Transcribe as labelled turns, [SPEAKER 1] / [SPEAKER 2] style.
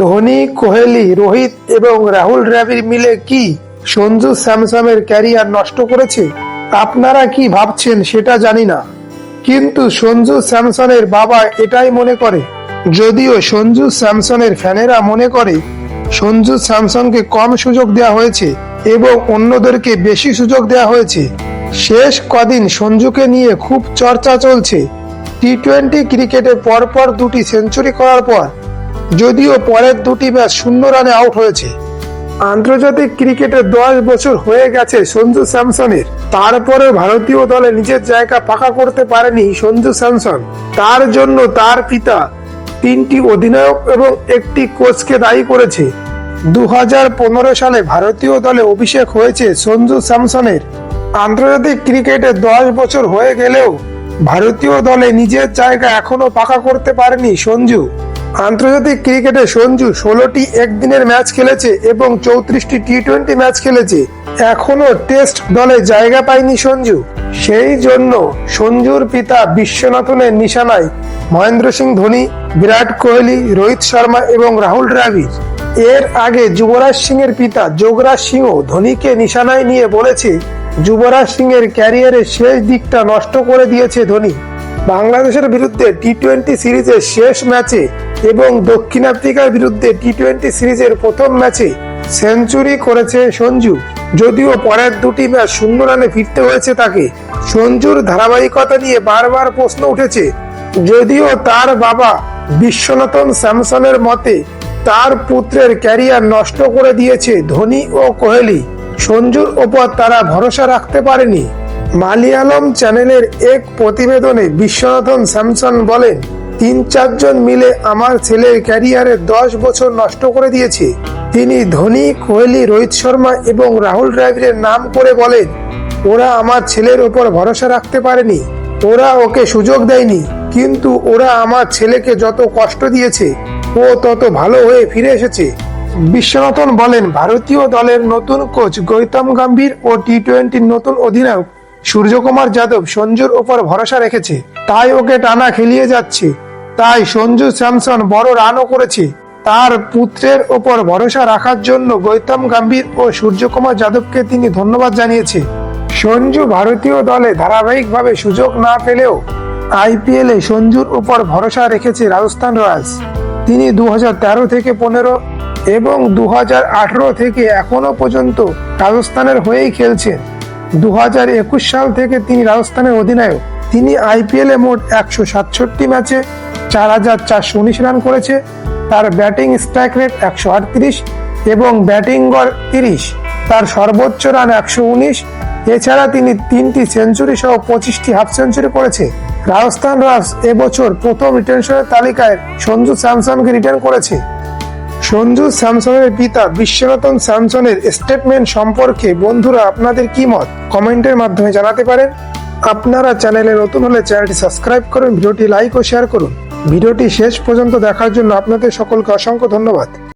[SPEAKER 1] ধোনি, কোহলি, রোহিত এবং রাহুল দ্রাবিড় মিলে কি সঞ্জু স্যামসনের ক্যারিয়ার নষ্ট করেছে? আপনারা কি ভাবছেন সেটা জানি না, কিন্তু সঞ্জু স্যামসনের বাবা এটাই মনে করে। যদিও সঞ্জু স্যামসনের ফ্যানেরা মনে করে সঞ্জু স্যামসনকে কম সুযোগ দেওয়া হয়েছে এবং অন্যদেরকে বেশি সুযোগ দেওয়া হয়েছে। শেষ কদিন সঞ্জুকে নিয়ে খুব চর্চা চলছে। টি-20 ক্রিকেটে পরপর 2টি সেঞ্চুরি করার পর, যদিও পরের 2টি ম্যাচ 0 রানে আউট হয়েছে। আন্তর্জাতিক ক্রিকেটে 10 বছর হয়ে গেছে সঞ্জু স্যামসনের, তারপরে ভারতীয় দলে নিজের জায়গা পাকা করতে পারেনি সঞ্জু স্যামসন। তার জন্য তার পিতা 3টি অধিনায়ক এবং 1টি কোচকে দায়ী করেছে। 2015 সালে ভারতীয় দলে অভিষেক হয়েছে সঞ্জু স্যামসনের। আন্তর্জাতিক ক্রিকেটে 10 বছর হয়ে গেলেও ভারতীয় দলে নিজের জায়গা এখনো পাকা করতে পারেনি সঞ্জু। আন্তর্জাতিক ক্রিকেটে সঞ্জু 16টি একদিনের ম্যাচ খেলেছে এবং 34টি টি-20 ম্যাচ খেলেছে। এখনো টেস্ট দলে জায়গা পায়নি সঞ্জু। সেই জন্য সঞ্জুর পিতা বিশ্বনাথনের নিশানায় মহেন্দ্র সিং ধোনি, বিরাট কোহলি, রোহিত শর্মা এবং রাহুল দ্রাবিড়। এর আগে যুবরাজ সিং এর পিতা যোগরাজ সিংও ধোনিকে নিশানায় নিয়ে বলেছে যুবরাজ সিং এর ক্যারিয়ারের শেষ দিকটা নষ্ট করে দিয়েছে ধোনি। বাংলাদেশের বিরুদ্ধে টি-20 সিরিজের শেষ ম্যাচে এবং দক্ষিণ আফ্রিকার বিরুদ্ধে টি-20 সিরিজের প্রথম ম্যাচে সেঞ্চুরি করেছে সঞ্জু। যদিও পরের 2টি ম্যাচ 0 রানে ফিরতে হয়েছে তাকে। সঞ্জুর ধারাবাহিকতা নিয়ে বারবার প্রশ্ন উঠেছে। যদিও তার বাবা বিশ্বনাথন স্যামসনের মতে তার পুত্রের ক্যারিয়ার নষ্ট করে দিয়েছে ধোনি ও কোহলি, সঞ্জুর ওপর তারা ভরসা রাখতে পারেনি। মালয়ালম চ্যানেলের এক প্রতিবেদনে বিশ্বনাথন স্যামসন বলেন, 3-4 জন মিলে আমার ছেলের ক্যারিয়ারে 10 বছর নষ্ট করে দিয়েছে। তিনি ধোনি, কোহলি, রোহিত শর্মা এবং রাহুল দ্রাবিড়ের নাম করে বলেন, ওরা আমার ছেলের ওপর ভরসা রাখতে পারেনি, ওরা ওকে সুযোগ দেয়নি, কিন্তু ওরা আমার ছেলেকে যত কষ্ট দিয়েছে ও তত ভালো হয়ে ফিরে এসেছে। বিশ্বনাথন বলেন, ভারতীয় দলের নতুন কোচ গৌতম গম্ভীর ও টি-20 নতুন অধিনায়ক সূর্যকুমার যাদব সঞ্জুর ওপর ভরসা রেখেছে, তাই ওকে টানা খেলিয়ে যাচ্ছে। তাই সঞ্জু স্যামসন বড় রানও করেছে। তার পুত্রের ওপর ভরসা রাখার জন্য গৌতম গম্ভীর ও সূর্যকুমার যাদবকে তিনি ধন্যবাদ জানিয়েছে। সঞ্জু ভারতীয় দলে ধারাবাহিকভাবে সুযোগ না পেলেও আইপিএলে সঞ্জুর উপর ভরসা রেখেছে রাজস্থান রয়্যালস। তিনি 2013 থেকে 15 এবং 2018 থেকে এখনো পর্যন্ত রাজস্থানের হয়েই খেলছেন। 2021 সাল থেকে তিনি রাজস্থানের অধিনায়ক। তিনি আইপিএলে মোট 167 ম্যাচে 4419 রান করেছে। তার ব্যাটিং স্ট্রাইক রেট 138 এবং ব্যাটিং গড় 30। তার সর্বোচ্চ রান 119। এছাড়া তিনি 3টি সেঞ্চুরি সহ 25টি হাফ সেঞ্চুরি করেছে। রাজস্থান রয়্যালস এবছর প্রথম রিটেনশনের তালিকায় সঞ্জু স্যামসনকে রিটেন করেছে। সঞ্জু স্যামসনের পিতা বিশ্বনাথন স্যামসনের স্টেটমেন্ট সম্পর্কে বন্ধুরা আপনাদের কি মত কমেন্টের মাধ্যমে জানাতে পারেন। আপনারা চ্যানেলে নতুন হলে চ্যানেলটি সাবস্ক্রাইব করুন, ভিডিওটি লাইক ও শেয়ার করুন। ভিডিওটি শেষ পর্যন্ত দেখার জন্য আপনাদের সকলকে অসংখ্য ধন্যবাদ।